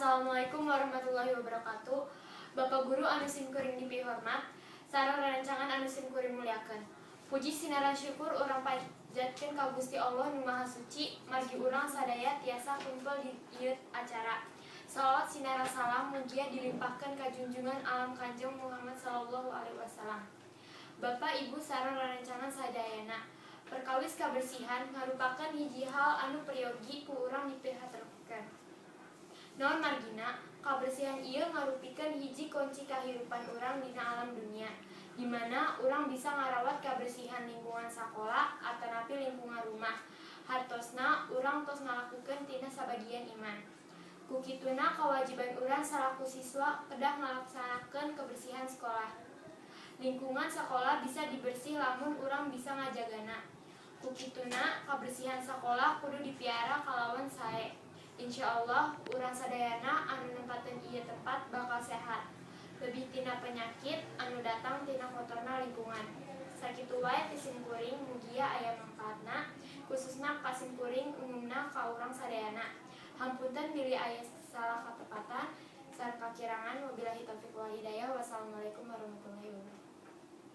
Assalamualaikum warahmatullahi wabarakatuh. Bapak Guru anu simkuring dipihormat, sareng rancangan anu simkuring muliakeun. Puji sinaran syukur urang panjatkeun ka Gusti Allah nu Maha Suci, margi urang sadaya tiasa kumpul di ieu acara. Salawat sinaran salam mugia dilimpahkeun ka junjungan alam Kanjeng Muhammad sallallahu alaihi wasallam. Bapak Ibu sareng rancangan sadayana, perkawis kabersihan ngarupakeun hiji hal anu priyogi ku urang dipihaturkeun. Naon margina, kabersihan ieu ngarupikeun hiji kunci kahirupan urang dina alam dunia, di mana urang bisa ngarawat kabersihan lingkungan sakola atanapi lingkungan rumah. Hartosna urang tos ngalakukeun tina sabagian iman. Ku kituna kawajiban urang salaku siswa kedah ngalaksanakeun kebersihan sekolah. Lingkungan sekolah bisa dibersih lamun urang bisa ngajagana. Ku kituna kabersihan sekolah kudu dipiara kalawan sae. Insyaallah urang sadayana anu nempateun ieu tempat bakal sehat, leuwih tina penyakit anu datang tina kotorna lingkungan. Sakitu wae ti simkuring mugia aya mangpaatna, khususna ka simkuring umumna ka urang sadayana. Hampunten bilih aya salah katepatan sareng kakirangan, wabillahi taufiq wal hidayah. Wassalamualaikum warahmatullahi wabarakatuh.